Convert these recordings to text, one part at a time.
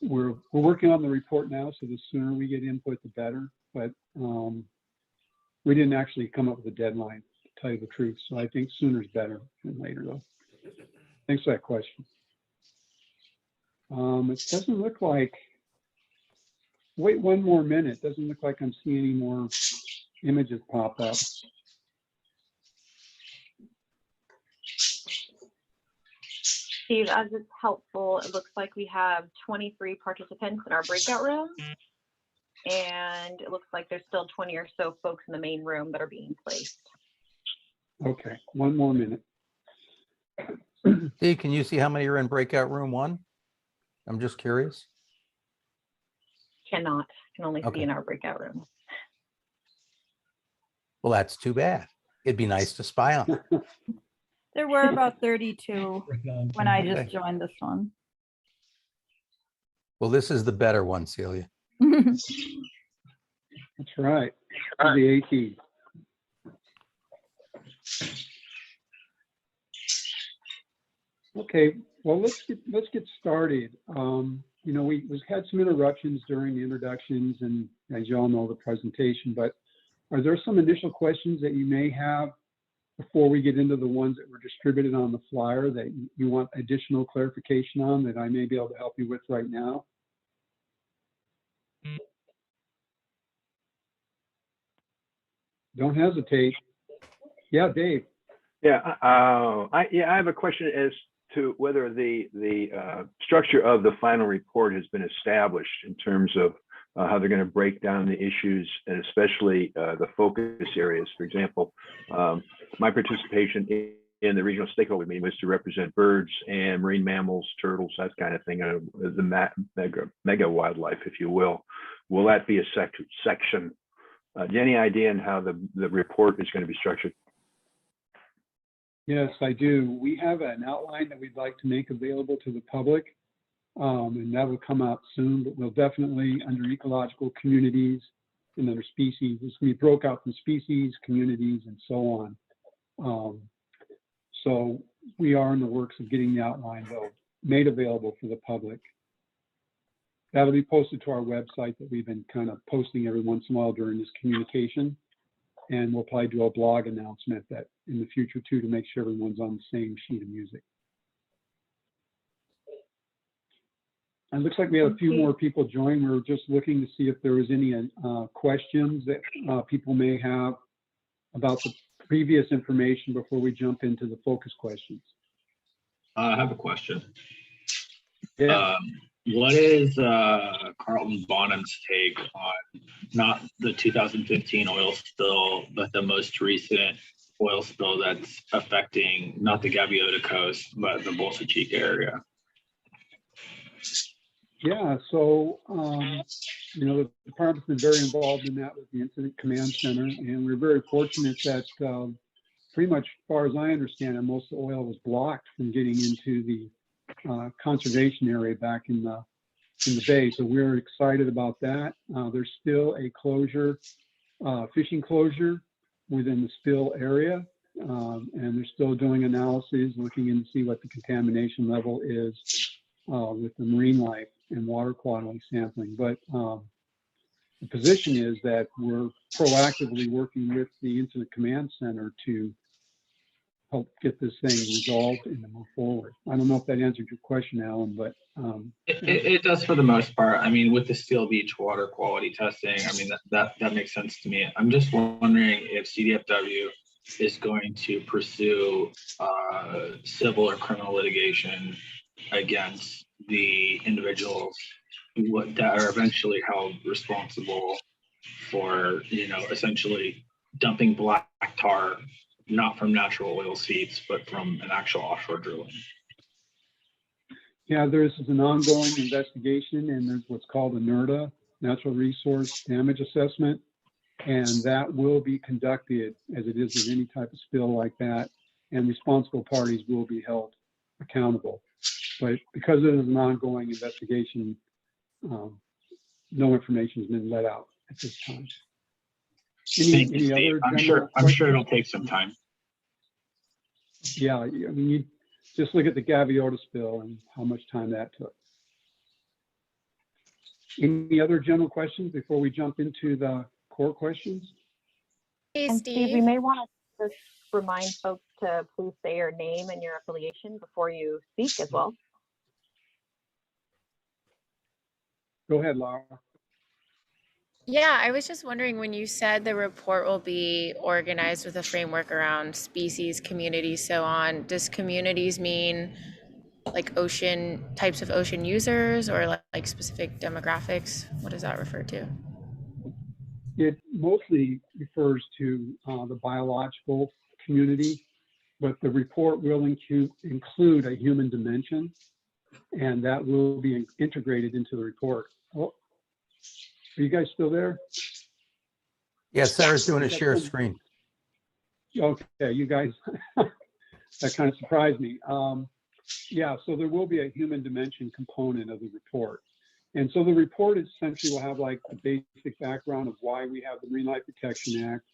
we're working on the report now, so the sooner we get input, the better. But we didn't actually come up with a deadline, to tell you the truth. So I think sooner is better than later, though. Thanks for that question. It doesn't look like. Wait one more minute. Doesn't look like I'm seeing any more images pop up. Steve, as it's helpful, it looks like we have 23 participants in our breakout room. And it looks like there's still 20 or so folks in the main room that are being placed. Okay, one more minute. Steve, can you see how many are in breakout room 1? I'm just curious. Cannot, can only Okay. see in our breakout room. Well, that's too bad. It'd be nice to spy on them. There were about 32 when I just Okay. joined this one. Well, this is the better one, Celia. That's right. The AT. Okay, well, let's get started. You know, we've had some interruptions during the introductions and, as you all know, the presentation, but are there some initial questions that you may have before we get into the ones that were distributed on the flyer that you want additional clarification on that I may be able to help you with right now? Don't hesitate. Yeah, Dave. Yeah, I have a question as to whether the structure of the final report has been established in terms of how they're going to break down the issues, and especially the focus areas. For example, my participation in the regional stakeholder meeting was to represent birds and marine mammals, turtles, that kind of thing, the mega wildlife, if you will. Will that be a section? Do you have any idea on how the report is going to be structured? Yes, I do. We have an outline that we'd like to make available to the public, and that will come out soon, but we'll definitely, under ecological communities and under species, it's going to be broke out from species, communities, and so on. So we are in the works of getting the outline, though, made available for the public. That'll be posted to our website that we've been kind of posting every once in a while during this communication. And we'll probably do a blog announcement that in the future too, to make sure everyone's on the same sheet of music. It looks like we have a few more people join. We're just looking to see if there was any questions that people may have about the previous information before we jump into the focus questions. I have a question. Yeah. What is Carlton Bonham's take on not the 2015 oil spill, but the most recent oil spill that's affecting not the Gaviota coast, but the Bolsa Chica area? Yeah, so, you know, the department's been very involved in that with the Incident Command Center, and we're very fortunate that pretty much, as far as I understand it, most of the oil was blocked from getting into the conservation area back in the bay. So we're excited about that. There's still a closure, fishing closure within the spill area, and they're still doing analyses, looking in to see what the contamination level is with the marine life and water quality sampling. But the position is that we're proactively working with the Incident Command Center to help get this thing resolved and move forward. I don't know if that answered your question, Alan, but it does for the most part. I mean, with the Steel Beach water quality testing, I mean, that makes sense to me. I'm just wondering if CDFW is going to pursue civil or criminal litigation against the individuals that are eventually held responsible for, you know, essentially dumping black tar, not from natural oil seeps, but from an actual offshore drilling. yeah, there's an ongoing investigation, and there's what's called a NRDA, Natural Resource Damage Assessment, and that will be conducted as it is with any type of spill like that, and responsible parties will be held accountable. But because it is an ongoing investigation, no information has been let out at this time. Thank you, Steve. I'm sure it'll take some time. Yeah, I mean, you just look at the Gaviota spill and how much time that took. Any other general questions before we jump into the core questions? Hey, And Steve, we Steve. may want to just remind folks to please say your name and your affiliation before you speak as well. Go ahead, Laura. Yeah, I was just wondering when you said the report will be organized with a framework around species, communities, so on. Does communities mean like ocean types of ocean users or like specific demographics? What does that refer to? It mostly refers to the biological community, but the report will include a human dimension, and that will be integrated into the report. Oh, are you guys still there? Yeah, Sarah's doing a share screen. Okay, you guys, that kind of surprised me. Yeah, so there will be a human dimension component of the report. And so the report essentially will have like the basic background of why we have the Marine Life Protection Act,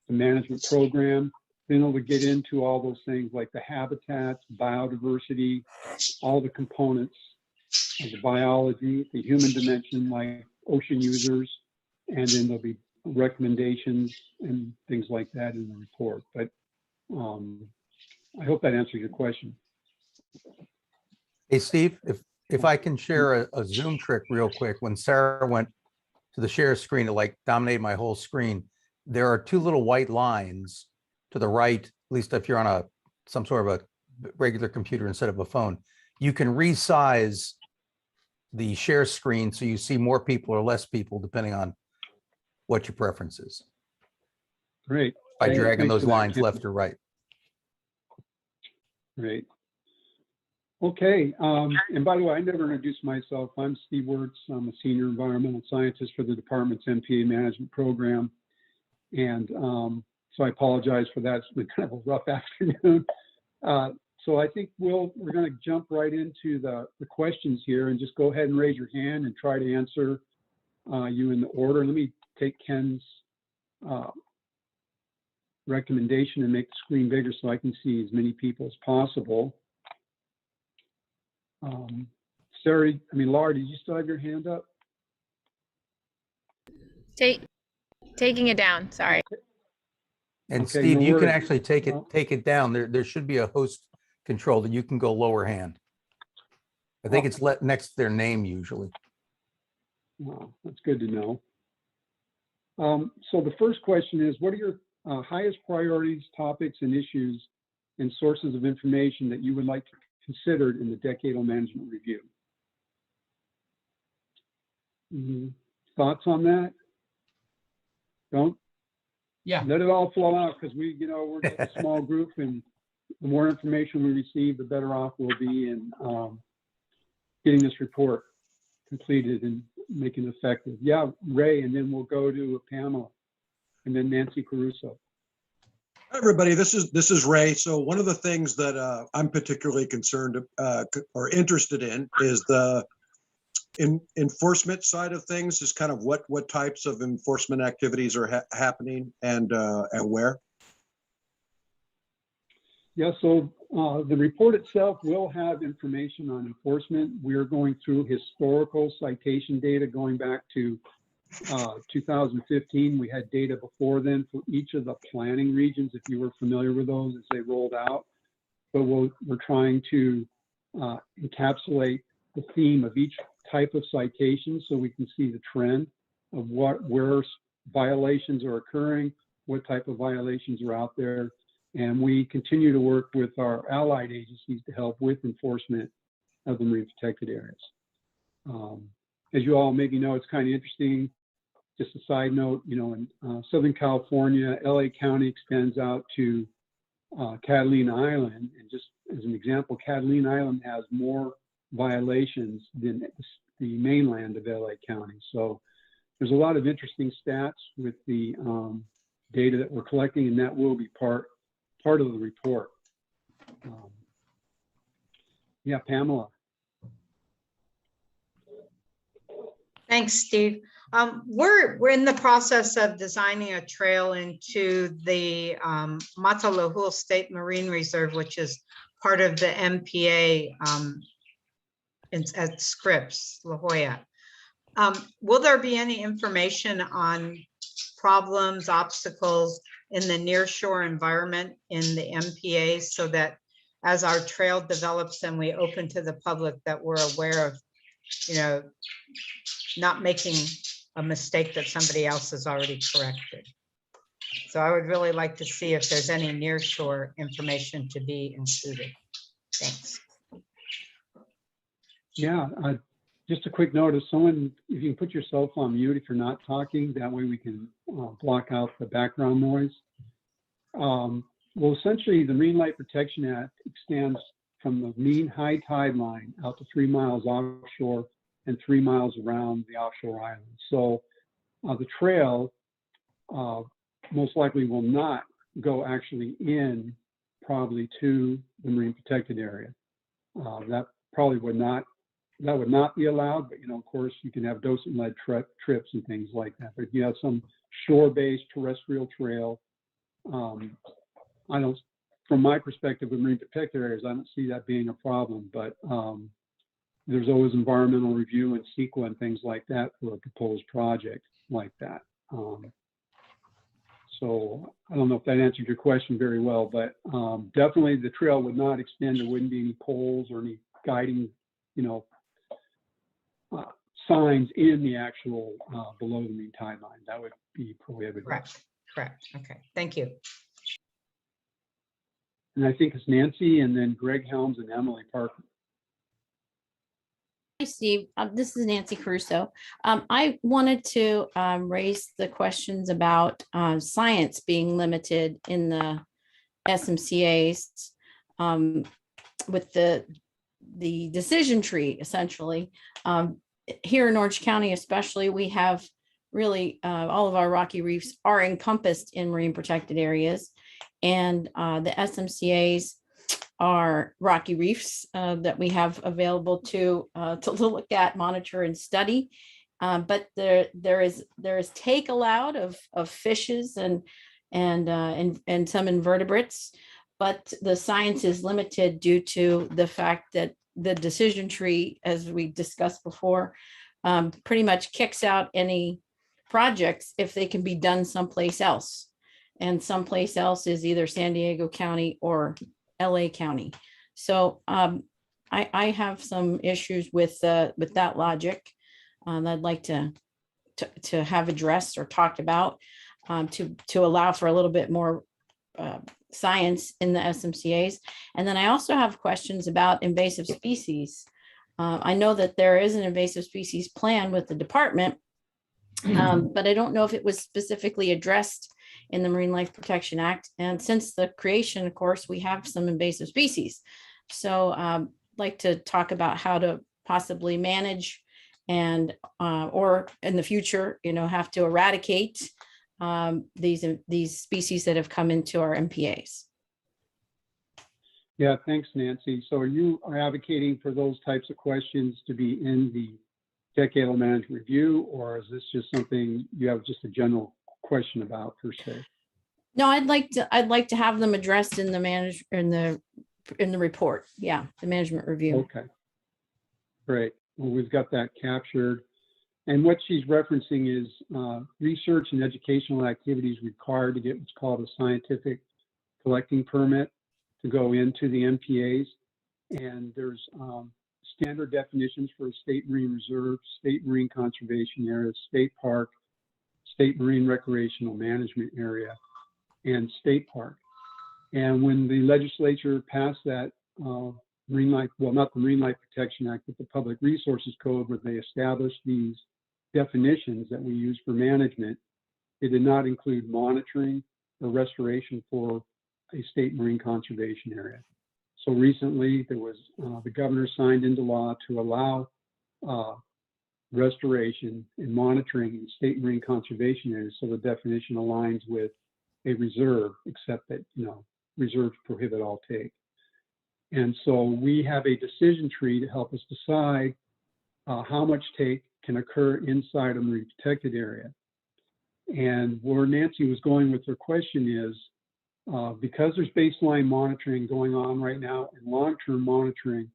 the management program. Then it'll get into all those things like the habitats, biodiversity, all the components of the biology, the human dimension like ocean users, and then there'll be recommendations and things like that in the report. But I hope that answers your question. Hey, Steve, if I can share a Zoom trick real quick. When Sarah went to the share screen, it like dominated my whole screen. There are two little white lines to the right, at least if you're on some sort of a regular computer instead of a phone. You can resize the share screen so you see more people or less people, depending on what your preference is, Great. by Thanks dragging for those that, lines Ken. left or right. Great. Okay, and by the way, I never introduced myself. I'm Steve Wirtz. I'm a senior environmental scientist for the department's MPA management program. And so I apologize for that. It's been kind of a rough afternoon. So I think we're going to jump right into the questions here and just go ahead and raise your hand and try to answer you in the order. Let me take Ken's recommendation and make the screen bigger so I can see as many people as possible. Laura, did you still have your hand up? Taking it down, sorry. And Okay, Steve, no you can worries. actually take it down. There should be a host control that you can go lower hand. I think it's next to their name usually. Oh, that's good to know. So the first question is, what are your highest priorities, topics, and issues and sources of information that you would like to consider in the Decadal Management Review? Thoughts on that? Don't? Yeah. Let it all flow out, because we're just a small group, and the more information we receive, the better off we'll be in getting this report completed and making it effective. Yeah, Ray, and then we'll go to Pamela, and then Nancy Caruso. Hi, everybody, this is Ray. So one of the things that I'm particularly concerned or interested in is the enforcement side of things, is kind of what types of enforcement activities are happening and where. Yeah, so the report itself will have information on enforcement. We're going through historical citation data going back to 2015. We had data before then for each of the planning regions, if you were familiar with those as they rolled out. But we're trying to encapsulate the theme of each type of citation so we can see the trend of where violations are occurring, what type of violations are out there. And we continue to work with our allied agencies to help with enforcement of the marine protected areas. As you all maybe know, it's kind of interesting. Just a side note, in Southern California, LA County extends out to Catalina Island. And just as an example, Catalina Island has more violations than the mainland of LA County. So there's a lot of interesting stats with the data that we're collecting, and that will be part of the report. Yeah, Pamela. Thanks, Steve. We're in the process of designing a trail into the Matalahul State Marine Reserve, which is part of the MPA at Scripps, La Jolla. Will there be any information on problems, obstacles in the nearshore environment in the MPAs so that as our trail develops and we open to the public that we're aware of, you know, not making a mistake that somebody else has already corrected? So I would really like to see if there's any nearshore information to be included. Thanks. Yeah, just a quick note, if you can put yourself on mute if you're not talking, that way we can block out the background noise. Well, essentially, the Marine Life Protection Act extends from the mean high tide line out to 3 miles offshore and 3 miles around the offshore island. So the trail most likely will not go actually in probably to the marine protected area. That probably would not be allowed, but of course you can have docent led trips and things like that. But if you have some shore-based terrestrial trail, from my perspective with marine protected areas, I don't see that being a problem, but there's always environmental review and CEQA and things like that for a proposed project like that. So I don't know if that answered your question very well, but definitely the trail would not extend. There wouldn't be any poles or any guiding, signs in the actual below the mean tide line. That would be prohibited. Correct. Okay, thank you. And I think it's Nancy and then Greg Helms and Emily Parker. Hi, Steve. This is Nancy Caruso. I wanted to raise the questions about science being limited in the SMCAs with the decision tree, essentially. Here in Orange County, especially, we have really all of our rocky reefs are encompassed in marine protected areas. And the SMCAs are rocky reefs that we have available to look at, monitor, and study. But there is take allowed of fishes and some invertebrates, but the science is limited due to the fact that the decision tree, as we discussed before, pretty much kicks out any projects if they can be done someplace else. And someplace else is either San Diego County or LA County. So I have some issues with that logic that I'd like to have addressed or talked about to allow for a little bit more science in the SMCAs. And then I also have questions about invasive species. I know that there is an invasive species plan with the department, but I don't know if it was specifically addressed in the Marine Life Protection Act. And since the creation, of course, we have some invasive species. So I'd like to talk about how to possibly manage and or in the future, have to eradicate these species that have come into our MPAs. Yeah, thanks, Nancy. So you are advocating for those types of questions to be in the Decadal Management Review, or is this just something you have just a general question about per se? No, I'd like to have them addressed in the report. Yeah, the management review. Okay, great. Well, we've got that captured. And what she's referencing is research and educational activities required to get what's called a scientific collecting permit to go into the MPAs. And there's standard definitions for a state marine reserve, state marine conservation area, state park, state marine recreational management area, and state park. And when the legislature passed that Marine Life, well, not the Marine Life Protection Act, but the Public Resources Code, where they established these definitions that we use for management, it did not include monitoring or restoration for a state marine conservation area. So recently there was, the governor signed into law to allow restoration and monitoring in state marine conservation areas. So the definition aligns with a reserve, except that, reserves prohibit all take. And so we have a decision tree to help us decide how much take can occur inside a marine protected area. And where Nancy was going with her question is, because there's baseline monitoring going on right now and long-term monitoring,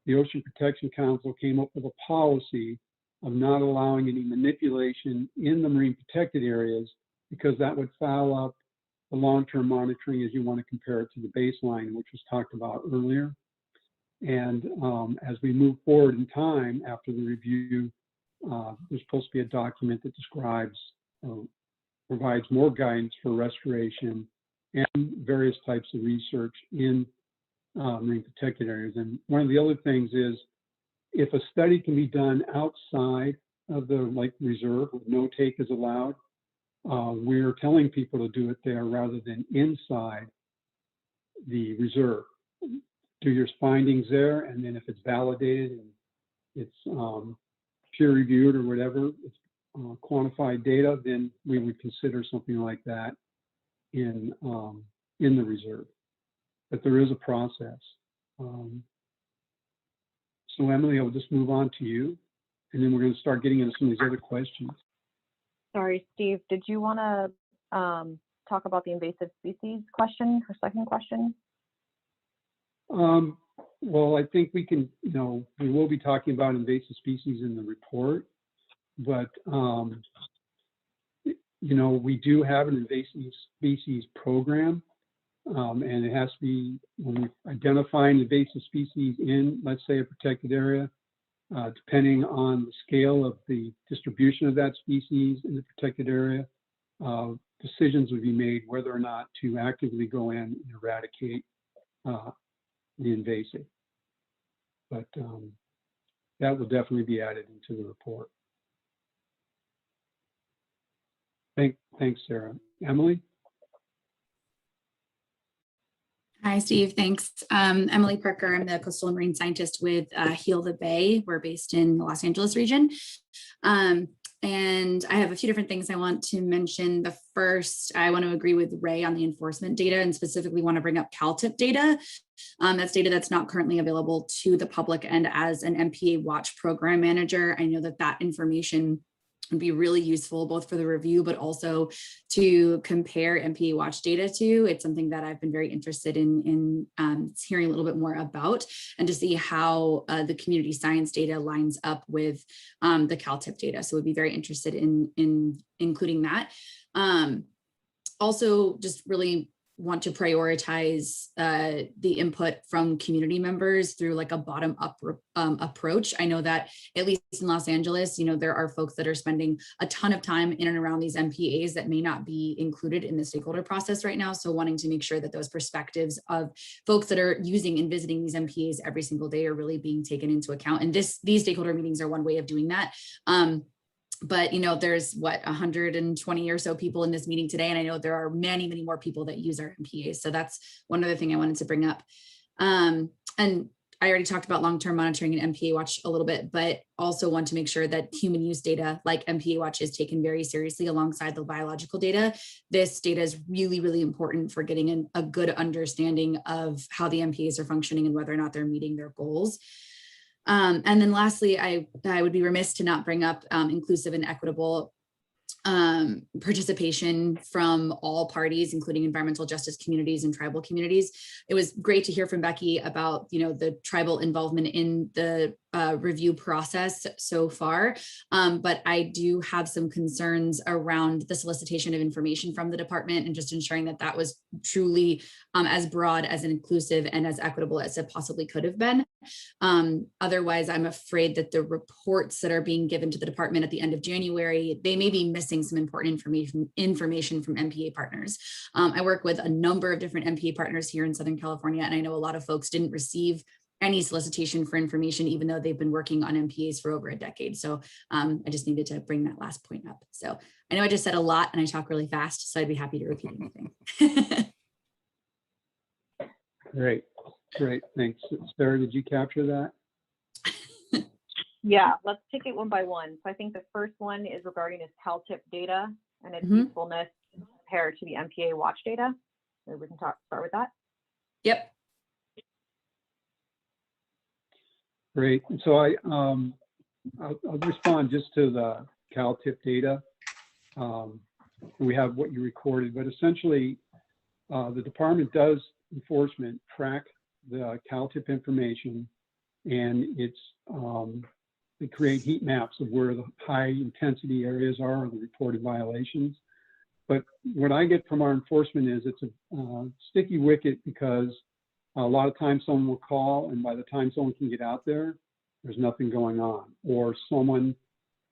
the Ocean Protection Council came up with a policy of not allowing any manipulation in the marine protected areas, because that would foul up the long-term monitoring as you want to compare it to the baseline, which was talked about earlier. And as we move forward in time after the review, there's supposed to be a document that describes, provides more guidance for restoration and various types of research in marine protected areas. And one of the other things is, if a study can be done outside of the lake reserve, where no take is allowed, we're telling people to do it there rather than inside the reserve. Do your findings there, and then if it's validated and it's peer reviewed or whatever, it's quantified data, then we would consider something like that in the reserve. But there is a process. So Emily, I'll just move on to you, and then we're going to start getting into some of these other questions. Sorry, Steve, did you want to talk about the invasive species question, her second question? Well, I think we can, we will be talking about invasive species in the report, but, we do have an invasive species program, and it has to be, when we identify an invasive species in, let's say, a protected area, depending on the scale of the distribution of that species in the protected area, decisions would be made whether or not to actively go in and eradicate the invasive. But that will definitely be added into the report. Thanks, Sarah. Emily? Hi, Steve. Thanks. Emily Parker. I'm the coastal and marine scientist with Heal the Bay. We're based in the Los Angeles region. And I have a few different things I want to mention. The first, I want to agree with Ray on the enforcement data, and specifically want to bring up CalTIP data. That's data that's not currently available to the public. And as an MPA Watch program manager, I know that that information would be really useful both for the review, but also to compare MPA Watch data to. It's something that I've been very interested in hearing a little bit more about, and to see how the community science data lines up with the CalTIP data. So we'd be very interested in including that. Also, just really want to prioritize the input from community members through like a bottom-up approach. I know that at least in Los Angeles, there are folks that are spending a ton of time in and around these MPAs that may not be included in the stakeholder process right now. So wanting to make sure that those perspectives of folks that are using and visiting these MPAs every single day are really being taken into account. And these stakeholder meetings are one way of doing that. But, there's 120 or so people in this meeting today. And I know there are many, many more people that use our MPAs. So that's one other thing I wanted to bring up. And I already talked about long-term monitoring and MPA Watch a little bit, but also want to make sure that human use data like MPA Watch is taken very seriously alongside the biological data. This data is really, really important for getting a good understanding of how the MPAs are functioning and whether or not they're meeting their goals. And then lastly, I would be remiss to not bring up inclusive and equitable participation from all parties, including environmental justice communities and tribal communities. It was great to hear from Becky about, the tribal involvement in the review process so far. But I do have some concerns around the solicitation of information from the department and just ensuring that that was truly as broad, as inclusive, and as equitable as it possibly could have been. Otherwise, I'm afraid that the reports that are being given to the department at the end of January, they may be missing some important information from MPA partners. I work with a number of different MPA partners here in Southern California, and I know a lot of folks didn't receive any solicitation for information, even though they've been working on MPAs for over a decade. So I just needed to bring that last point up. So I know I just said a lot and I talk really fast, so I'd be happy to repeat anything. Great, thanks. Sarah, did you capture that? Yeah, let's take it one by one. So I think the first one is regarding this CalTIP data and its usefulness compared to the MPA Watch data. So we can start with that. Yep. Great. And so I'll respond just to the CalTIP data. We have what you recorded, but essentially the department does enforcement track the CalTIP information, and it's they create heat maps of where the high intensity areas are or the reported violations. But what I get from our enforcement is it's a sticky wicket, because a lot of times someone will call, and by the time someone can get out there, there's nothing going on. Or someone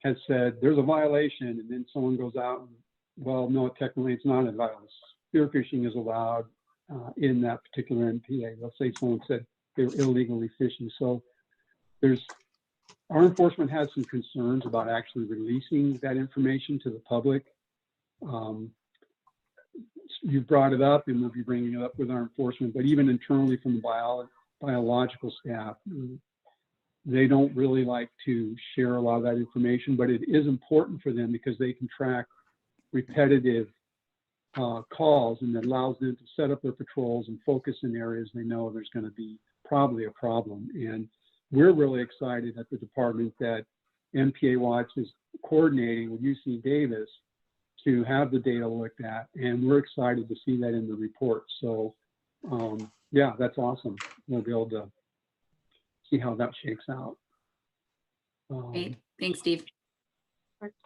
has said, there's a violation, and then someone goes out and, well, no, technically it's not a violation. Spearfishing is allowed in that particular MPA. Let's say someone said they were illegally fishing. So our enforcement has some concerns about actually releasing that information to the public. You brought it up, and we'll be bringing it up with our enforcement, but even internally from the biological staff, they don't really like to share a lot of that information, but it is important for them because they can track repetitive calls, and it allows them to set up their patrols and focus in areas they know there's going to be probably a problem. And we're really excited at the department that MPA Watch is coordinating with UC Davis to have the data looked at, and we're excited to see that in the report. So yeah, that's awesome. We'll be able to see how that shakes out. Great. Thanks, Steve.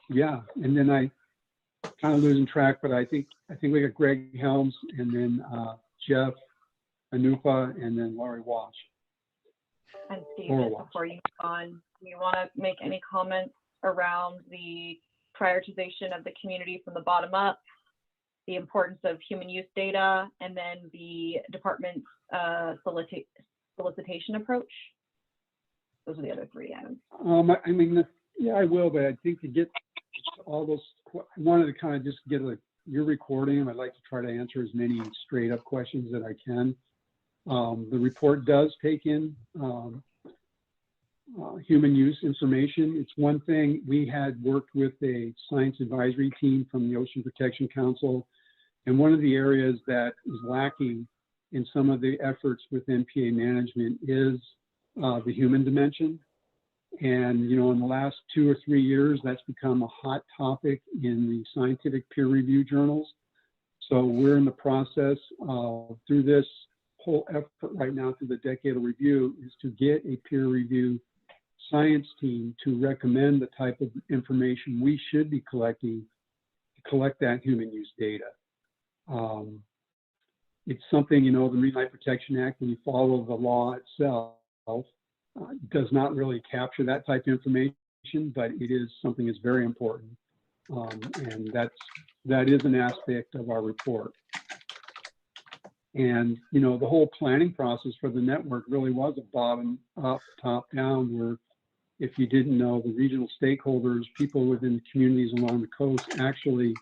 Yeah, and then I kind of losing track, but I think we got Greg Helms, and then Jeff Anupa, and then Laurie Walsh. And Steve, just before you move on, do you want to make any comments around the prioritization of the community from the bottom up, the importance of human use data, and then the department's solicitation approach? Those are the other three items. I mean, yeah, I will, but I think to get all those, I wanted to kind of just get your recording. I'd like to try to answer as many straight up questions that I can. The report does take in human use information. It's one thing. We had worked with a science advisory team from the Ocean Protection Council, and one of the areas that is lacking in some of the efforts with MPA management is the human dimension. And, you know, in the last 2 or 3 years, that's become a hot topic in the scientific peer review journals. So we're in the process of, through this whole effort right now through the Decadal Review, is to get a peer review science team to recommend the type of information we should be collecting to collect that human use data. It's something, you know, the Marine Life Protection Act, when you follow the law itself, does not really capture that type of information, but it is something that's very important. And that is an aspect of our report. And, you know, the whole planning process for the network really was a bottom up, top down, where if you didn't know, the regional stakeholders, people within the communities along the coast actually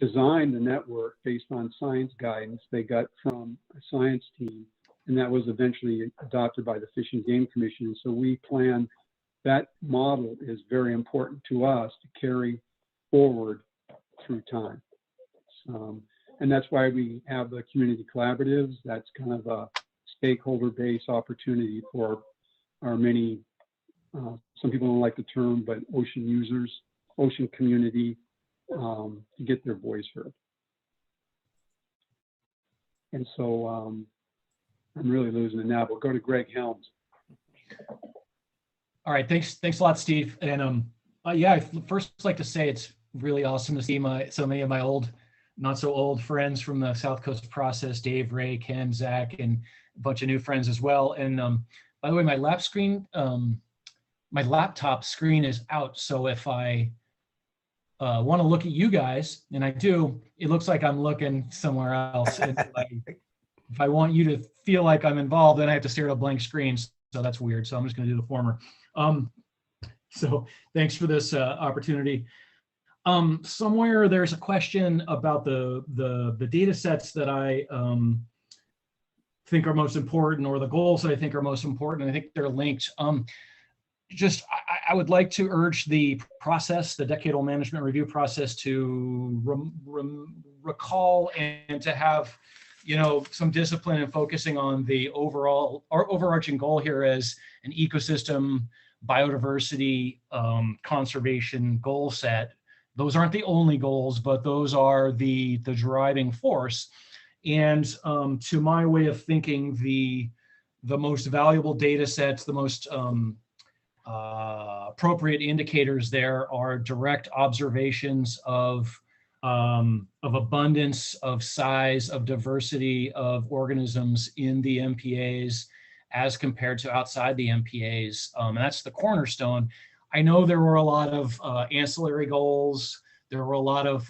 designed the network based on science guidance they got from a science team. And that was eventually adopted by the Fish and Game Commission. And so we plan, that model is very important to us to carry forward through time. And that's why we have the community collaboratives. That's kind of a stakeholder-based opportunity for our many, some people don't like the term, but ocean users, ocean community, to get their voice heard. And so I'm really losing it now, but go to Greg Helms. All right, thanks a lot, Steve. And yeah, I'd first like to say it's really awesome to see so many of my old, not so old friends from the South Coast process, Dave, Ray, Ken, Zach, and a bunch of new friends as well. And by the way, my laptop screen is out. So if I want to look at you guys, and I do, it looks like I'm looking somewhere else. And if I want you to feel like I'm involved, then I have to stare at a blank screen. So that's weird. So I'm just going to do the former. So thanks for this opportunity. Somewhere there's a question about the data sets that I think are most important, or the goals that I think are most important. I think they're linked. I would like to urge the process, the Decadal Management Review process, to recall and to have, you know, some discipline in focusing on the overall or overarching goal here as an ecosystem, biodiversity, conservation goal set. Those aren't the only goals, but those are the driving force. And to my way of thinking, the most valuable data sets, the most appropriate indicators there are direct observations of abundance, of size, of diversity of organisms in the MPAs as compared to outside the MPAs. And that's the cornerstone. I know there were a lot of ancillary goals. There were a lot of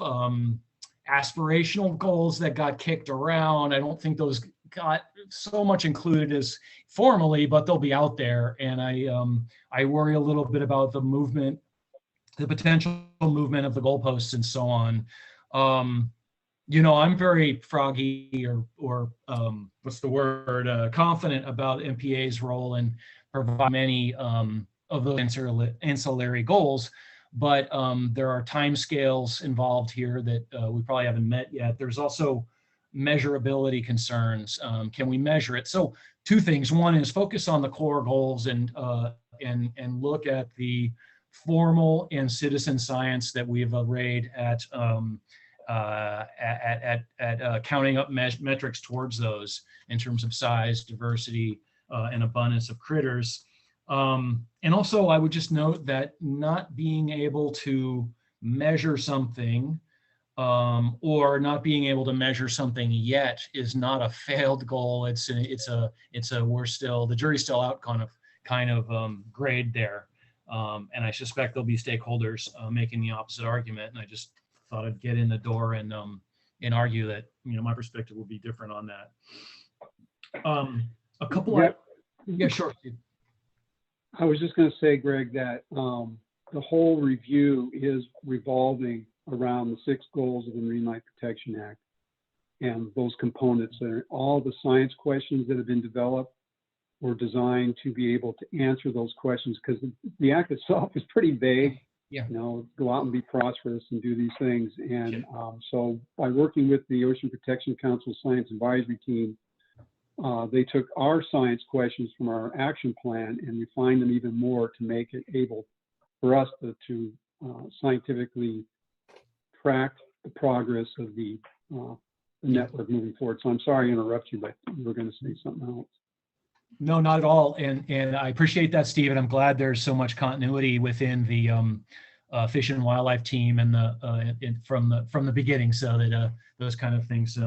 aspirational goals that got kicked around. I don't think those got so much included as formally, but they'll be out there. And I worry a little bit about the movement, the potential movement of the goalposts and so on. You know, I'm very froggy or what's the word, confident about MPA's role in providing many of those ancillary goals, but there are timescales involved here that we probably haven't met yet. There's also measurability concerns. Can we measure it? So two things. One is focus on the core goals and look at the formal and citizen science that we've arrayed at counting up metrics towards those in terms of size, diversity, and abundance of critters. And also, I would just note that not being able to measure something or not being able to measure something yet is not a failed goal. It's a we're still, the jury's still out kind of grade there. And I suspect there'll be stakeholders making the opposite argument. And I just thought I'd get in the door and argue that, you know, my perspective will be different on that. A couple of, yeah, sure. I was just going to say, Greg, that the whole review is revolving around the 6 goals of the Marine Life Protection Act and those components. All the science questions that have been developed were designed to be able to answer those questions, because the act itself is pretty vague. Yeah. You know, go out and be prosperous and do these things. And so by working with the Ocean Protection Council Science Advisory Team, they took our science questions from our action plan and refined them even more to make it able for us to scientifically track the progress of the network moving forward. So I'm sorry to interrupt you, but you were going to say something else. No, not at all. And I appreciate that, Steve. And I'm glad there's so much continuity within the Fish and Wildlife team and from the beginning, so that those kind of things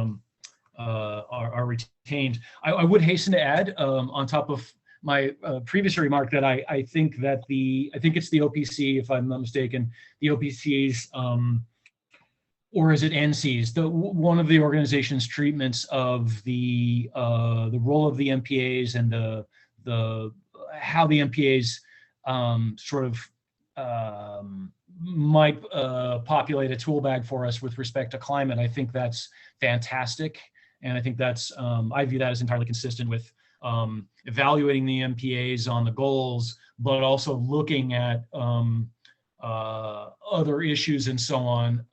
are retained. I would hasten to add, on top of my previous remark, that I think it's the OPC, if I'm not mistaken, the OPC's, or is it NC's, one of the organization's treatments of the role of the MPAs and how the MPAs sort of might populate a tool bag for us with respect to climate. I think that's fantastic. And I think that's, I view that as entirely consistent with evaluating the MPAs on the goals, but also looking at other issues and so on.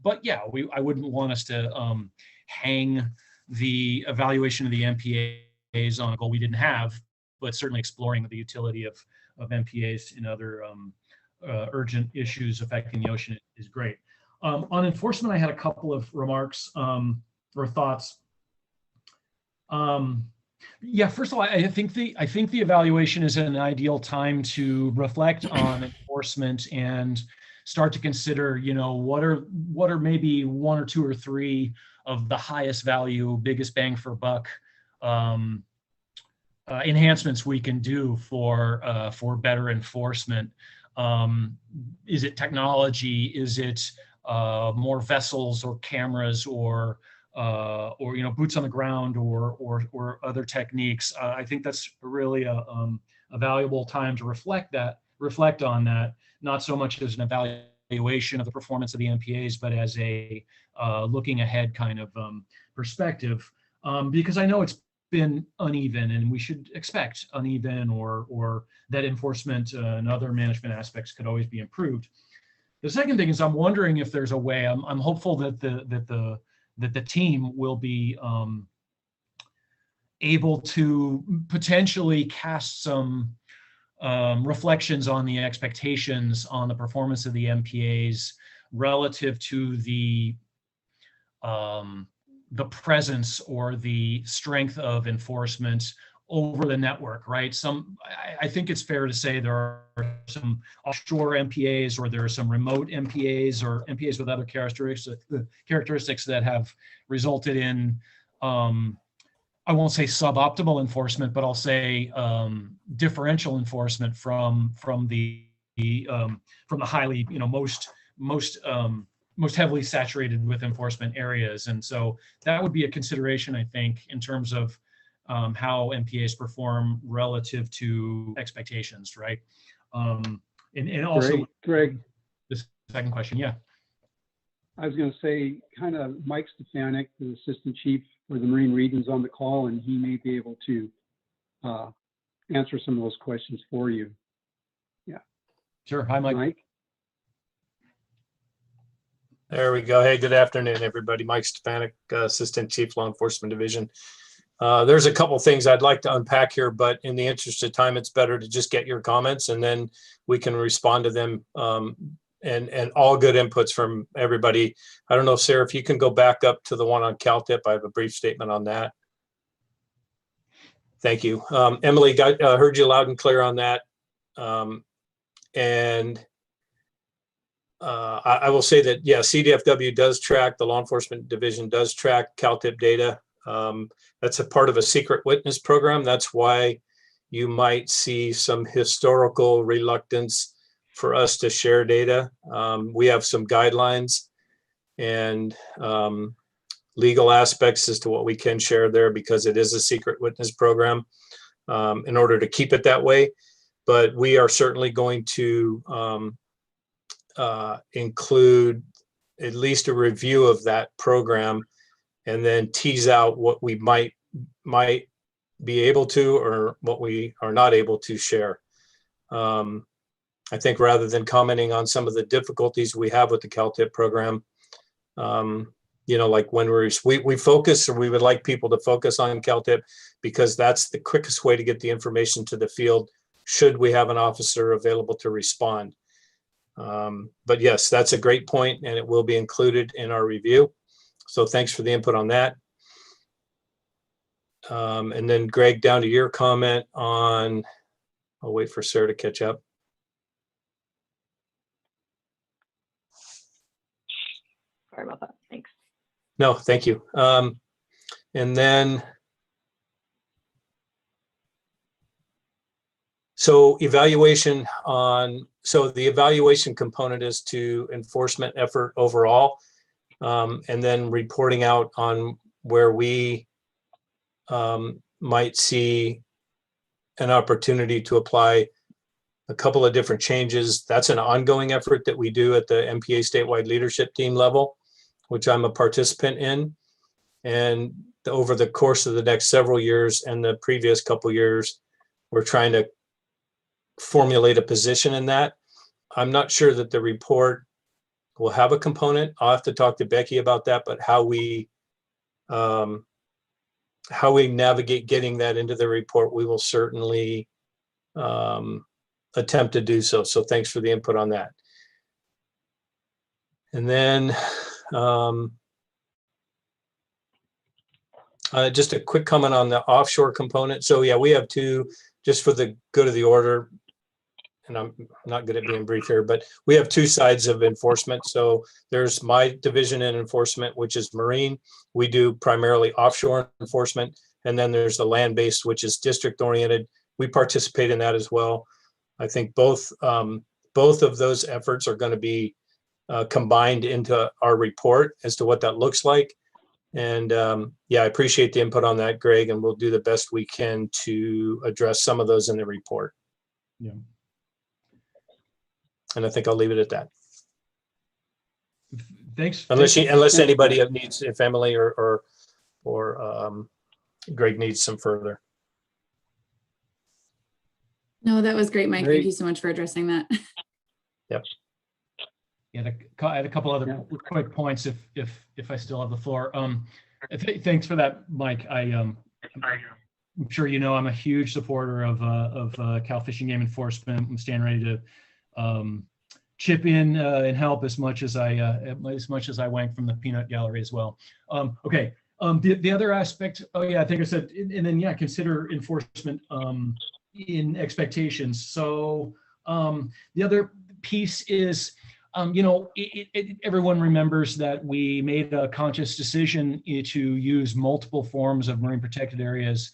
But yeah, I wouldn't want us to hang the evaluation of the MPAs on a goal we didn't have, but certainly exploring the utility of MPAs in other urgent issues affecting the ocean is great. On enforcement, I had a couple of remarks or thoughts. Yeah, first of all, I think the evaluation is an ideal time to reflect on enforcement and start to consider, you know, what are maybe 1 or 2 or 3 of the highest value, biggest bang for buck enhancements we can do for better enforcement. Is it technology? Is it more vessels or cameras or you know, boots on the ground or other techniques? I think that's really a valuable time to reflect on that, not so much as an evaluation of the performance of the MPAs, but as a looking ahead kind of perspective, because I know it's been uneven and we should expect uneven or that enforcement and other management aspects could always be improved. The second thing is I'm wondering if there's a way, I'm hopeful that the team will be able to potentially cast some reflections on the expectations on the performance of the MPAs relative to the presence or the strength of enforcement over the network, right? I think it's fair to say there are some offshore MPAs, or there are some remote MPAs, or MPAs with other characteristics that have resulted in, I won't say suboptimal enforcement, but I'll say differential enforcement from the highly, most heavily saturated with enforcement areas. And so that would be a consideration, I think, in terms of how MPAs perform relative to expectations, right? And also, Greg, the second question, yeah. I was going to say, kind of Mike Stefanik, the assistant chief for the Marine Regions, on the call, and he may be able to answer some of those questions for you. Yeah. Sure. Hi, Mike. Mike? There we go. Hey, good afternoon, everybody. Mike Stefanik, Assistant Chief Law Enforcement Division. There's a couple things I'd like to unpack here, but in the interest of time, it's better to just get your comments and then we can respond to them. And all good inputs from everybody. I don't know, Sarah, if you can go back up to the one on CalTIP. I have a brief statement on that. Thank you. Emily, heard you loud and clear on that. I will say that, yeah, CDFW does track, the Law Enforcement Division does track CalTIP data. That's a part of a secret witness program. That's why you might see some historical reluctance for us to share data. We have some guidelines and legal aspects as to what we can share there because it is a secret witness program in order to keep it that way. But we are certainly going to include at least a review of that program and then tease out what we might be able to or what we are not able to share. I think rather than commenting on some of the difficulties we have with the CalTIP program, like when we focus, or we would like people to focus on CalTIP because that's the quickest way to get the information to the field should we have an officer available to respond. But yes, that's a great point and it will be included in our review. So thanks for the input on that. And then Greg, down to your comment on, I'll wait for Sarah to catch up. Sorry about that. Thanks. No, thank you. And then, so the evaluation component is to enforcement effort overall, and then reporting out on where we might see an opportunity to apply a couple of different changes. That's an ongoing effort that we do at the MPA statewide leadership team level, which I'm a participant in. And over the course of the next several years and the previous couple of years, we're trying to formulate a position in that. I'm not sure that the report will have a component. I'll have to talk to Becky about that, but how we navigate getting that into the report, we will certainly attempt to do so. So thanks for the input on that. And then just a quick comment on the offshore component. So yeah, we have two, just for the good of the order, and I'm not good at being brief here, but we have two sides of enforcement. So there's my division in enforcement, which is Marine. We do primarily offshore enforcement. And then there's the land-based, which is district oriented. We participate in that as well. I think both of those efforts are going to be combined into our report as to what that looks like. And yeah, I appreciate the input on that, Greg, and we'll do the best we can to address some of those in the report. Yeah. And I think I'll leave it at that. Thanks. Unless anybody needs, if Emily or Greg needs some further. No, that was great, Mike. Great. Thank you so much for addressing that. Yep. Yeah, I had a couple other quick points if I still have the floor. Thanks for that, Mike. I'm sure you know I'm a huge supporter of Cal Fish and Game Enforcement. I'm standing ready to chip in and help as much as I wank from the peanut gallery as well. Okay, The other aspect, oh yeah, I think I said, and then yeah, consider enforcement in expectations. So the other piece is, you know, everyone remembers that we made a conscious decision to use multiple forms of marine protected areas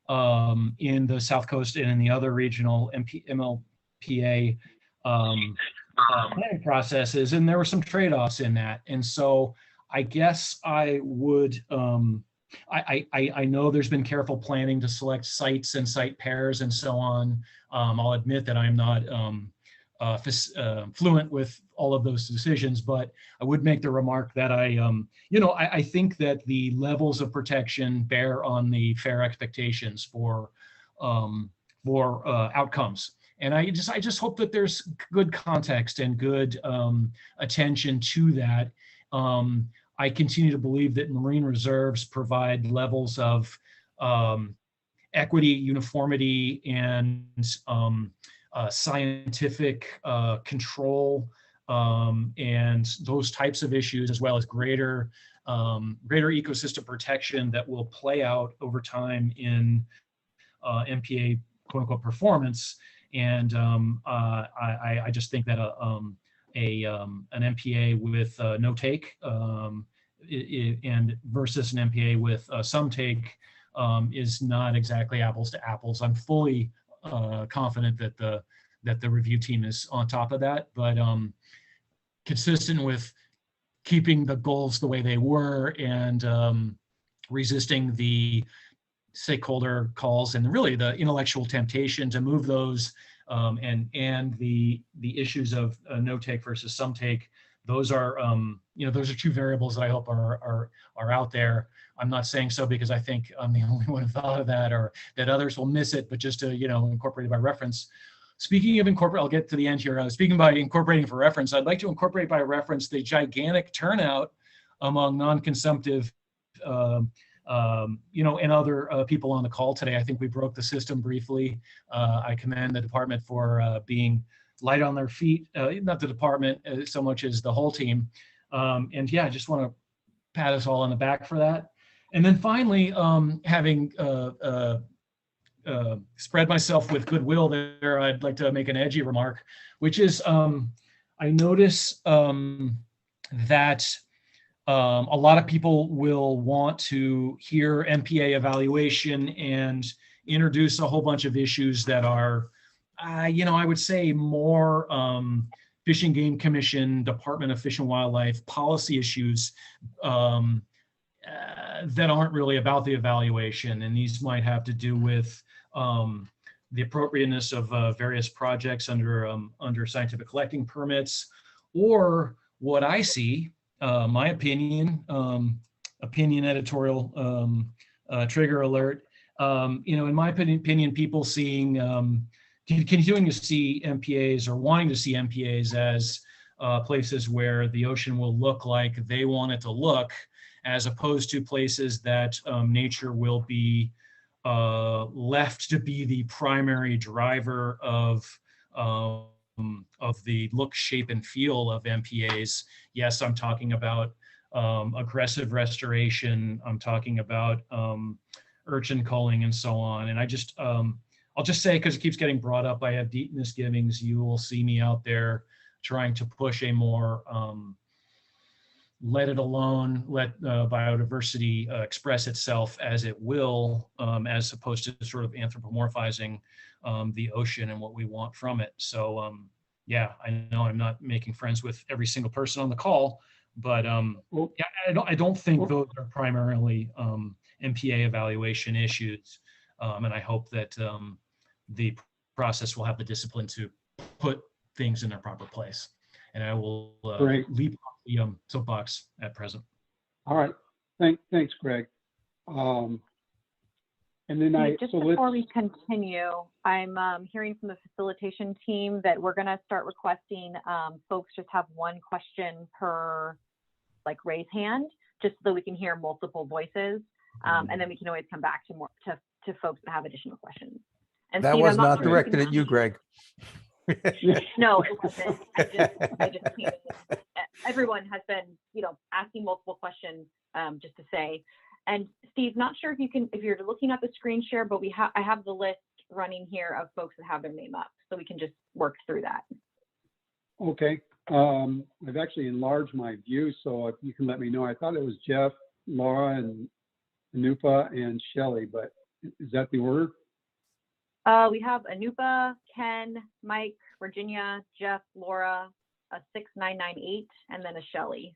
in the South Coast and in the other regional MLPA planning processes, and there were some trade-offs in that. And so I guess I would, I know there's been careful planning to select sites and site pairs and so on. I'll admit that I'm not fluent with all of those decisions, but I would make the remark that you know, I think that the levels of protection bear on the fair expectations for outcomes. And I just hope that there's good context and good attention to that. I continue to believe that marine reserves provide levels of equity, uniformity, and scientific control, and those types of issues, as well as greater ecosystem protection that will play out over time in MPA quote unquote performance. And I just think that an MPA with no take and versus an MPA with some take is not exactly apples to apples. I'm fully confident that the review team is on top of that, but consistent with keeping the goals the way they were and resisting the stakeholder calls and really the intellectual temptation to move those and the issues of no take versus some take. Those are you know, those are two variables that I hope are out there. I'm not saying so because I think I'm the only one who thought of that, or that others will miss it, but just to, you know, incorporate it by reference. Speaking of incorporate, I'll get to the end here. Speaking by incorporating for reference, I'd like to incorporate by reference the gigantic turnout among non-consumptive you know, and other people on the call today. I think we broke the system briefly. I commend the department for being light on their feet, not the department so much as the whole team. And yeah, I just want to pat us all on the back for that. And then finally, having spread myself with goodwill there, I'd like to make an edgy remark, which is I notice that a lot of people will want to hear MPA evaluation and introduce a whole bunch of issues that are, you know, I would say more Fish and Game Commission, Department of Fish and Wildlife policy issues that aren't really about the evaluation. And these might have to do with the appropriateness of various projects under scientific collecting permits, or what I see, my opinion, editorial trigger alert. You know, in my opinion, people seeing, continuing to see MPAs or wanting to see MPAs as places where the ocean will look like they want it to look, as opposed to places that nature will be left to be the primary driver of the look, shape, and feel of MPAs. Yes, I'm talking about aggressive restoration. I'm talking about urchin culling and so on. And I just, I'll just say, because it keeps getting brought up, I have deep misgivings. You will see me out there trying to push a more let it alone, let biodiversity express itself as it will, as opposed to sort of anthropomorphizing the ocean and what we want from it. So yeah, I know I'm not making friends with every single person on the call, but yeah, I don't think those are primarily MPA evaluation issues. And I hope that the process will have the discipline to put things in their proper place. And I will leave off the soapbox at present. All right. Thanks, Greg. And then just before we continue, I'm hearing from the facilitation team that we're going to start requesting folks just have one question per raise hand, just so that we can hear multiple voices, and then we can always come back to folks that have additional questions. And that Steve, was not directed at you, Greg. No, it wasn't. I just came in. Everyone has been, asking multiple questions, just to say. And Steve, not sure if you're looking at the screen share, but I have the list running here of folks that have their name up, so we can just work through that. Okay. I've actually enlarged my view, so if you can let me know. I thought it was Jeff, Laura, and Anupa and Shelley, but is that the order? We have Anupa, Ken, Mike, Virginia, Jeff, Laura, a 6998, and then a Shelley.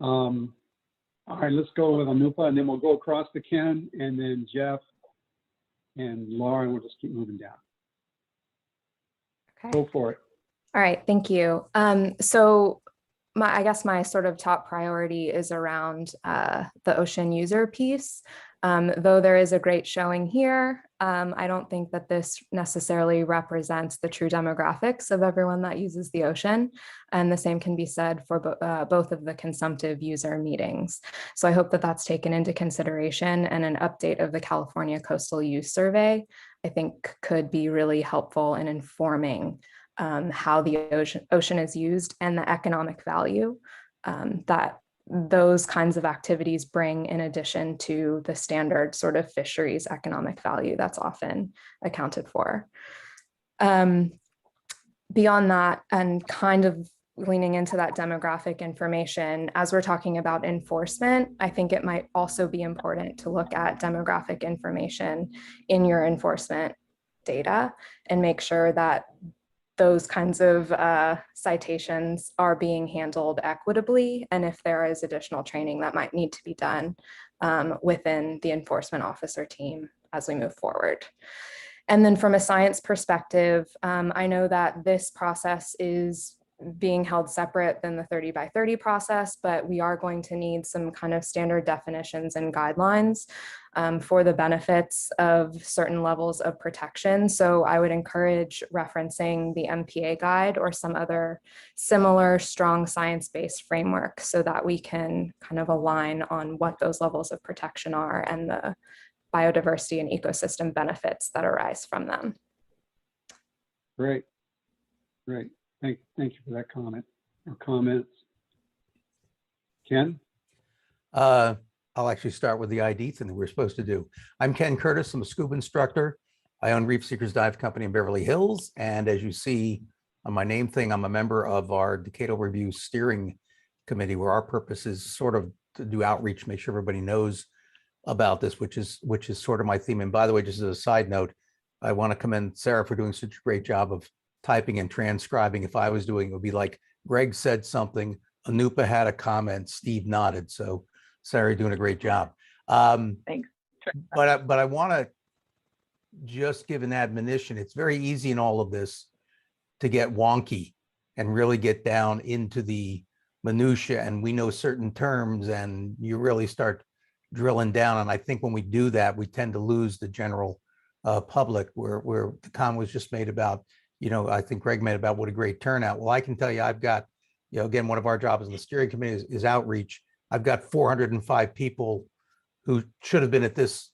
All right, let's go with Anupa, and then we'll go across to Ken, and then Jeff, and Laura, and we'll just keep moving down. Okay. Go for it. All right, thank you. So I guess my sort of top priority is around the ocean user piece. Though there is a great showing here, I don't think that this necessarily represents the true demographics of everyone that uses the ocean. And the same can be said for both of the consumptive user meetings. So I hope that that's taken into consideration, and an update of the California Coastal Use Survey, I think, could be really helpful in informing how the ocean is used and the economic value that those kinds of activities bring, in addition to the standard sort of fisheries economic value that's often accounted for. Beyond that, and kind of leaning into that demographic information, as we're talking about enforcement, I think it might also be important to look at demographic information in your enforcement data and make sure that those kinds of citations are being handled equitably, and if there is additional training that might need to be done within the enforcement officer team as we move forward. And then from a science perspective, I know that this process is being held separate than the 30 by 30 process, but we are going to need some kind of standard definitions and guidelines for the benefits of certain levels of protection. So I would encourage referencing the MPA guide or some other similar strong science-based framework so that we can kind of align on what those levels of protection are and the biodiversity and ecosystem benefits that arise from them. Great. Great. Thank you for that comment or comments. Ken? I'll actually start with the ID thing that we're supposed to do. I'm Ken Curtis. I'm a scuba instructor. I own Reef Seekers Dive Company in Beverly Hills. And as you see on my name thing, I'm a member of our Decadal Review Steering Committee, where our purpose is sort of to do outreach, make sure everybody knows about this, which is sort of my theme. And by the way, just as a side note, I want to commend Sarah for doing such a great job of typing and transcribing. If I was doing it, would be like Greg said something, Anupa had a comment, Steve nodded. So Sarah, you're doing a great job. Thanks. But I want to just give an admonition. It's very easy in all of this to get wonky and really get down into the minutia, and we know certain terms, and you really start drilling down. And I think when we do that, we tend to lose the general public, where the comment was just made about, I think Greg made about what a great turnout. Well, I can tell you, I've got, again, one of our jobs in the steering committee is outreach. I've got 405 people who should have been at this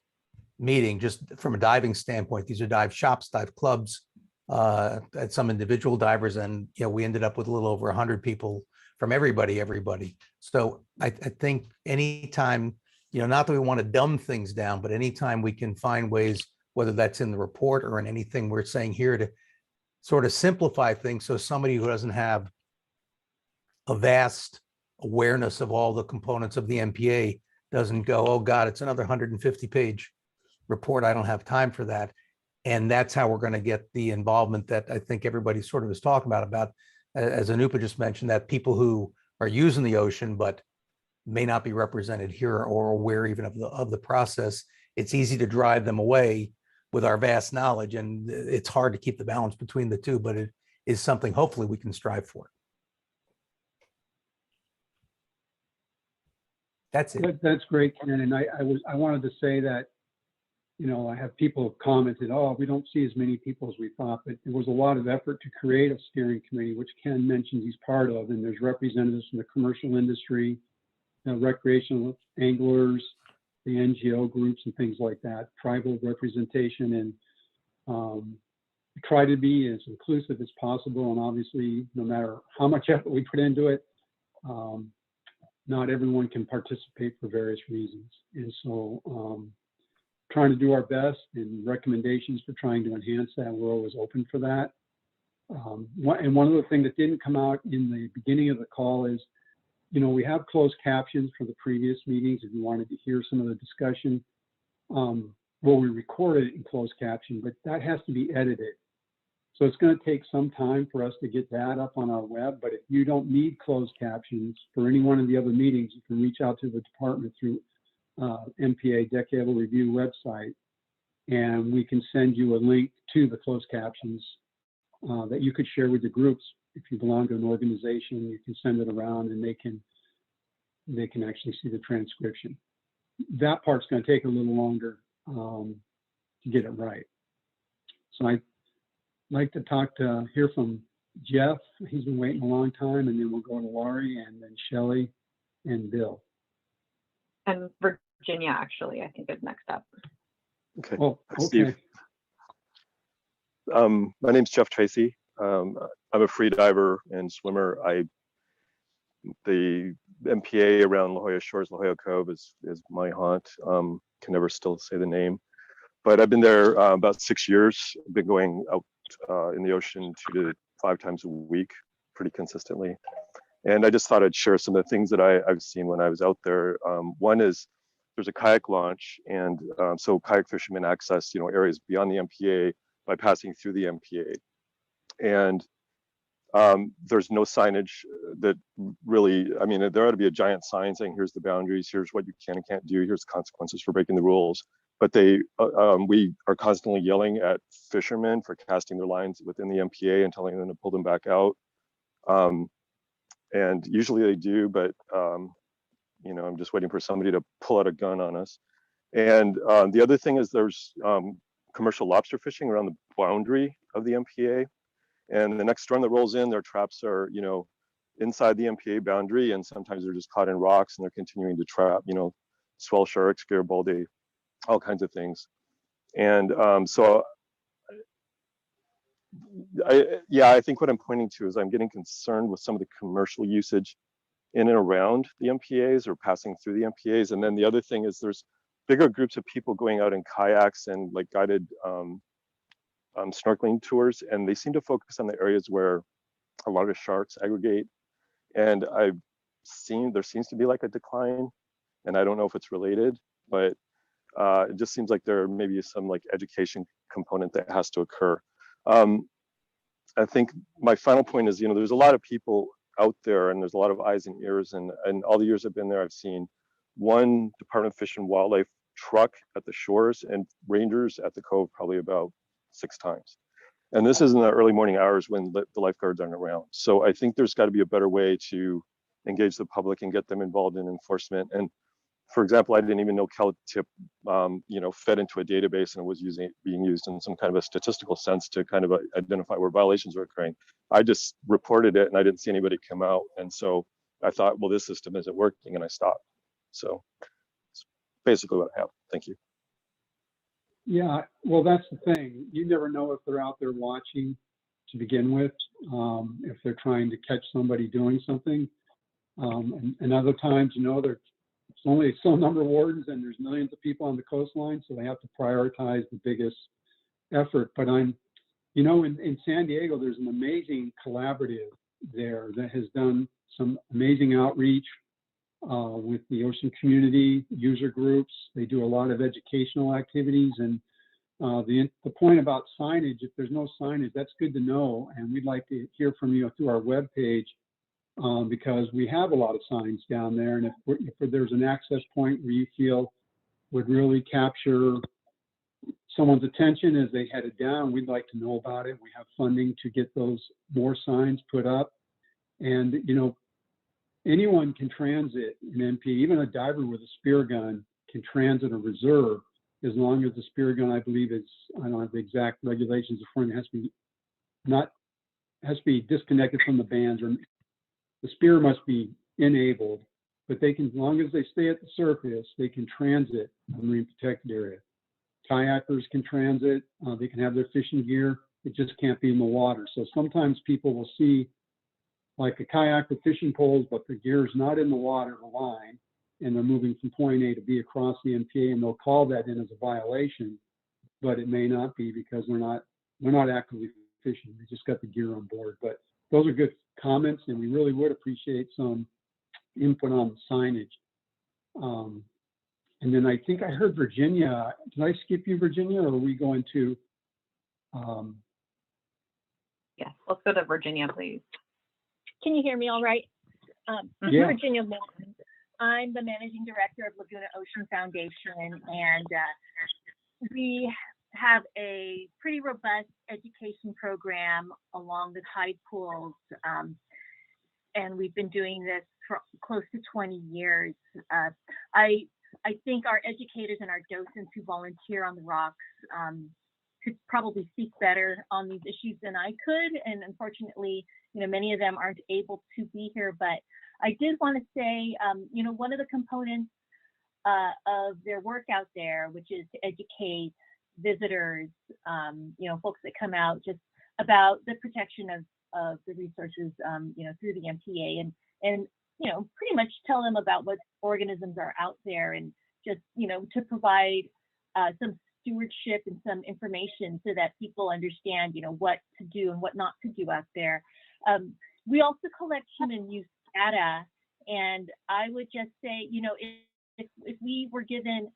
meeting, just from a diving standpoint. These are dive shops, dive clubs, at some individual divers. And, we ended up with a little over 100 people from everybody. So I think anytime, not that we want to dumb things down, but anytime we can find ways, whether that's in the report or in anything we're saying here, to sort of simplify things so somebody who doesn't have a vast awareness of all the components of the MPA doesn't go, oh God, it's another 150-page report. I don't have time for that. And that's how we're going to get the involvement that I think everybody sort of is talking about, as Anupa just mentioned, that people who are using the ocean but may not be represented here or aware even of the process. It's easy to drive them away with our vast knowledge, and it's hard to keep the balance between the two, but it is something hopefully we can strive for. That's it. That's great, Ken. And I wanted to say that, I have people have commented, oh, we don't see as many people as we thought, but there was a lot of effort to create a steering committee, which Ken mentions he's part of, and there's representatives from the commercial industry, recreational anglers, the NGO groups and things like that, tribal representation, and try to be as inclusive as possible. And obviously, no matter how much effort we put into it, not everyone can participate for various reasons. And so trying to do our best, and recommendations for trying to enhance that, we're always open for that. And one other thing that didn't come out in the beginning of the call is, you know, we have closed captions for the previous meetings if you wanted to hear some of the discussion. Well, we recorded it in closed caption, but that has to be edited. So it's going to take some time for us to get that up on our web. But if you don't need closed captions for any one of the other meetings, you can reach out to the department through MPA Decadal Review website, and we can send you a link to the closed captions that you could share with the groups. If you belong to an organization, you can send it around, and they can actually see the transcription. That part's going to take a little longer to get it right. So I'd like to hear from Jeff. He's been waiting a long time, and then we'll go to Laurie, and then Shelley and Bill. And Virginia, actually, I think is next up. Okay. Oh, okay. Steve. My name's Jeff Tracy. I'm a free diver and swimmer. The MPA around La Jolla Shores, La Jolla Cove is my haunt. Can never still say the name, but I've been there about 6 years. I've been going out in the ocean 2 to 5 times a week, pretty consistently. And I just thought I'd share some of the things that I've seen when I was out there. One is there's a kayak launch, and so kayak fishermen access, you know, areas beyond the MPA by passing through the MPA. And there's no signage that really, I mean, there ought to be a giant sign saying, here's the boundaries, here's what you can and can't do, here's consequences for breaking the rules. But we are constantly yelling at fishermen for casting their lines within the MPA and telling them to pull them back out. And usually they do, but you know, I'm just waiting for somebody to pull out a gun on us. And the other thing is there's commercial lobster fishing around the boundary of the MPA. And the next storm that rolls in, their traps are, you know, inside the MPA boundary, and sometimes they're just caught in rocks, and they're continuing to trap, you know, swell sharks, Garibaldi, all kinds of things. And so, I think what I'm pointing to is I'm getting concerned with some of the commercial usage in and around the MPAs or passing through the MPAs. And then the other thing is there's bigger groups of people going out in kayaks and like guided snorkeling tours, and they seem to focus on the areas where a lot of sharks aggregate. And I've seen there seems to be like a decline, and I don't know if it's related, but it just seems like there may be some like education component that has to occur. I think my final point is, you know, there's a lot of people out there, and there's a lot of eyes and ears, and all the years I've been there, I've seen one Department of Fish and Wildlife truck at the shores and rangers at the cove probably about 6 times. And this is in the early morning hours when the lifeguards aren't around. So I think there's got to be a better way to engage the public and get them involved in enforcement. And for example, I didn't even know Cal-Tip, you know, fed into a database and was being used in some kind of a statistical sense to kind of identify where violations were occurring. I just reported it and I didn't see anybody come out. And so I thought, well, this system isn't working, and I stopped. So it's basically what I have. Thank you. Yeah, well, that's the thing. You never know if they're out there watching to begin with, if they're trying to catch somebody doing something. And other times, you know, there's only some number of wardens and there's millions of people on the coastline, so they have to prioritize the biggest effort. But you know, in San Diego, there's an amazing collaborative there that has done some amazing outreach with the ocean community user groups. They do a lot of educational activities, and the point about signage, if there's no signage, that's good to know, and we'd like to hear from you through our webpage, because we have a lot of signs down there, and if there's an access point where you feel would really capture someone's attention as they headed down, we'd like to know about it. We have funding to get those more signs put up, and you know, anyone can transit an MP, even a diver with a spear gun can transit a reserve, as long as the spear gun, I believe, is, I don't have the exact regulations before, it has to be disconnected from the bands, or the spear must be enabled, but they can, as long as they stay at the surface, they can transit a marine protected area. Kayakers can transit, they can have their fishing gear, it just can't be in the water. So sometimes people will see like a kayak with fishing poles, but the gear's not in the water, the line, and they're moving from point A to B across the MPA, and they'll call that in as a violation, but it may not be because they're not actively fishing. They just got the gear on board. But those are good comments, and we really would appreciate some input on the signage. And then I think I heard Virginia. Did I skip you, Virginia, or are we going to? Yes, let's go to Virginia, please. Can you hear me all right? Yeah. Virginia Milton. I'm the managing director of Laguna Ocean Foundation, and we have a pretty robust education program along the tide pools, and we've been doing this for close to 20 years. I think our educators and our docents who volunteer on the rocks could probably speak better on these issues than I could, and unfortunately, many of them aren't able to be here. But I did want to say, one of the components of their work out there, which is to educate visitors, folks that come out, just about the protection of the resources, through the MPA, and pretty much tell them about what organisms are out there, and just, to provide some stewardship and some information so that people understand, what to do and what not to do out there. We also collect human use data, and I would just say, if we were given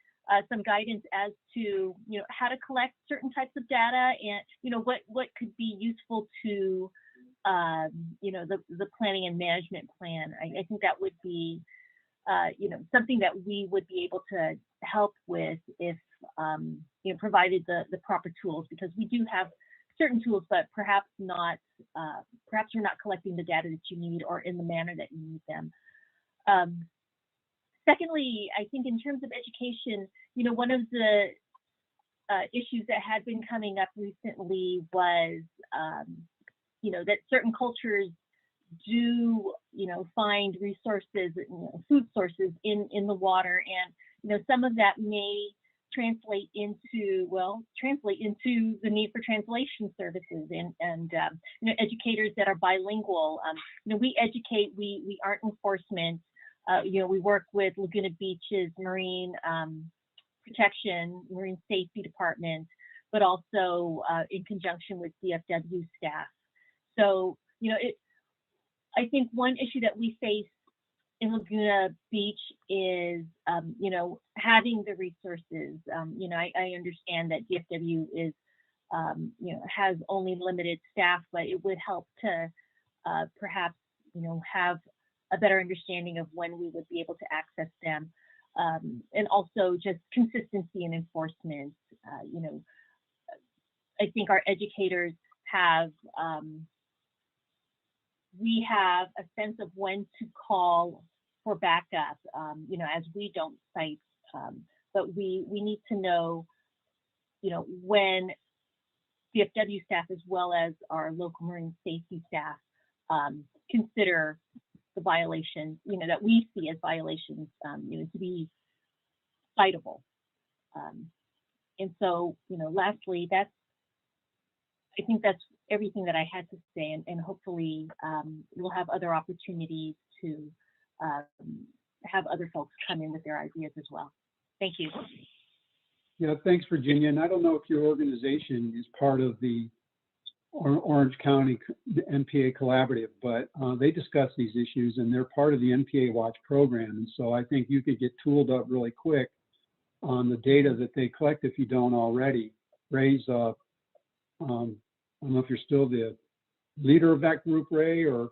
some guidance as to, how to collect certain types of data, and what could be useful to the planning and management plan, I think that would be something that we would be able to help with if provided the proper tools, because we do have certain tools, but perhaps not, perhaps you're not collecting the data that you need or in the manner that you need them. Secondly, I think in terms of education, one of the issues that had been coming up recently was, that certain cultures do, find resources, food sources in the water, and some of that may translate into the need for translation services, and educators that are bilingual. We educate, we aren't enforcement. We work with Laguna Beach's marine protection, marine safety department, but also in conjunction with DFW staff. So, I think one issue that we face in Laguna Beach is, having the resources. I understand that DFW is, has only limited staff, but it would help to perhaps, have a better understanding of when we would be able to access them. And also just consistency and enforcement. I think our educators have, we have a sense of when to call for backup, as we don't cite, but we need to know, when DFW staff, as well as our local marine safety staff, consider the violation, that we see as violations, to be citable. And so, lastly, I think that's everything that I had to say, and hopefully we'll have other opportunities to have other folks come in with their ideas as well. Thank you. Yeah, thanks, Virginia. And I don't know if your organization is part of the Orange County MPA Collaborative, but they discuss these issues, and they're part of the MPA Watch program. And so I think you could get tooled up really quick on the data that they collect if you don't already. Ray's, I don't know if you're still the leader of that group, Ray, or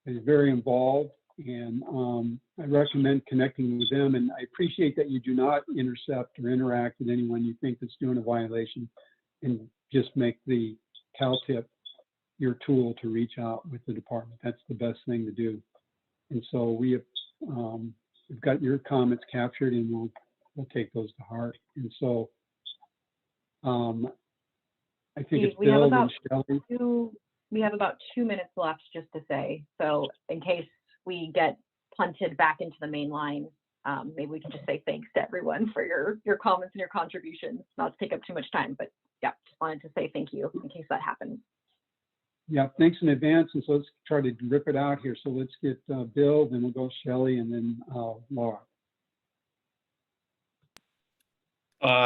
is very involved. And I recommend connecting with them. And I appreciate that you do not intercept or interact with anyone you think that's doing a violation, and just make the CalTip your tool to reach out with the department. That's the best thing to do. And so we've got your comments captured, and we'll take those to heart. And so I think it's Bill and Shelley. We have about 2 minutes left just to say, so in case we get punted back into the main line, maybe we can just say thanks to everyone for your comments and your contributions, not to take up too much time, but yeah, just wanted to say thank you in case that happens. Yeah, thanks in advance. And so let's try to rip it out here. So let's get Bill, then we'll go Shelley, and then Laura.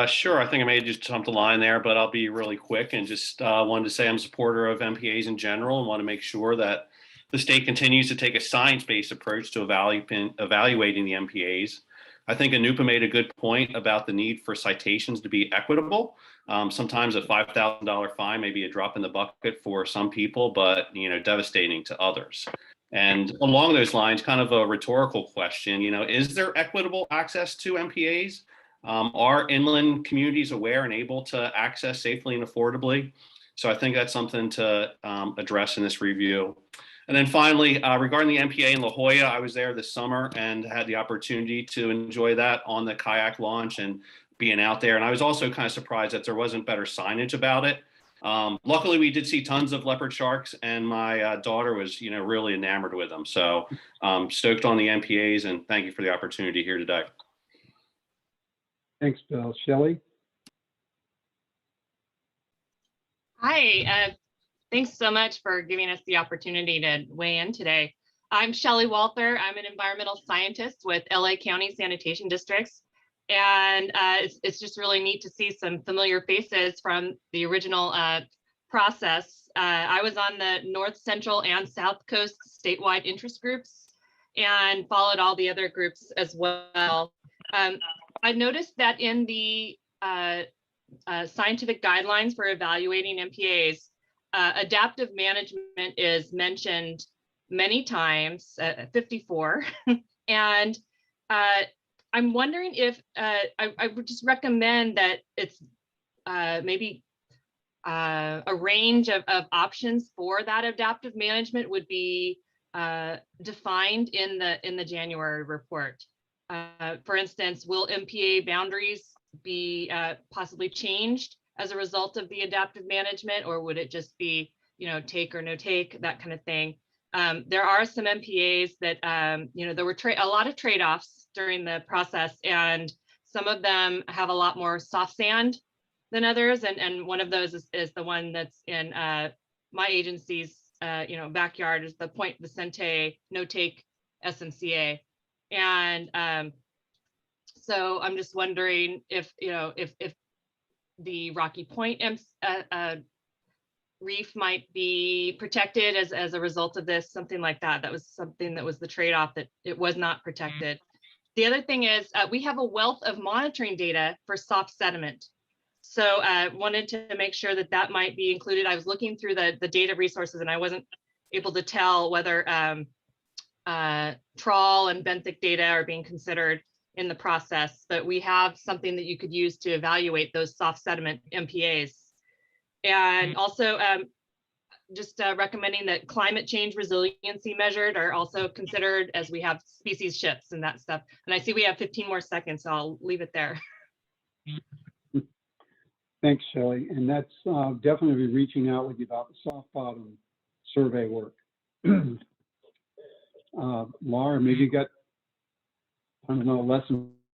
Sure. I think I may have just jumped the line there, but I'll be really quick and just wanted to say I'm a supporter of MPAs in general and want to make sure that the state continues to take a science-based approach to evaluating the MPAs. I think Anupa made a good point about the need for citations to be equitable. Sometimes a $5,000 fine may be a drop in the bucket for some people, but devastating to others. And along those lines, kind of a rhetorical question, is there equitable access to MPAs? Are inland communities aware and able to access safely and affordably? So I think that's something to address in this review. And then finally, regarding the MPA in La Jolla, I was there this summer and had the opportunity to enjoy that on the Kayak Launch and being out there. And I was also kind of surprised that there wasn't better signage about it. Luckily, we did see tons of leopard sharks, and my daughter was, really enamored with them. So stoked on the MPAs, and thank you for the opportunity here today. Thanks, Bill. Shelley? Hi, thanks so much for giving us the opportunity to weigh in today. I'm Shelley Walther. I'm an environmental scientist with LA County Sanitation Districts. And it's just really neat to see some familiar faces from the original process. I was on the North Central and South Coast statewide interest groups and followed all the other groups as well. I noticed that in the scientific guidelines for evaluating MPAs, adaptive management is mentioned many times, 54. And I'm wondering if I would just recommend that it's maybe a range of options for that adaptive management would be defined in the January report. For instance, will MPA boundaries be possibly changed as a result of the adaptive management, or would it just be, take or no take, that kind of thing? There are some MPAs that, there were a lot of trade-offs during the process, and some of them have a lot more soft sand than others. And one of those is the one that's in my agency's, backyard, is the Point Vicente no-take SMCA. And so I'm just wondering if, if the Rocky Point reef might be protected as a result of this, something like that. That was something that was the trade-off, that it was not protected. The other thing is we have a wealth of monitoring data for soft sediment. So I wanted to make sure that that might be included. I was looking through the data resources and I wasn't able to tell whether trawl and benthic data are being considered in the process, but we have something that you could use to evaluate those soft sediment MPAs. And also just recommending that climate change resiliency measured are also considered, as we have species shifts and that stuff. And I see we have 15 more seconds, so I'll leave it there. Thanks, Shelley. And that's definitely reaching out with you about the soft bottom survey work. Laura, maybe you got, I don't know, less than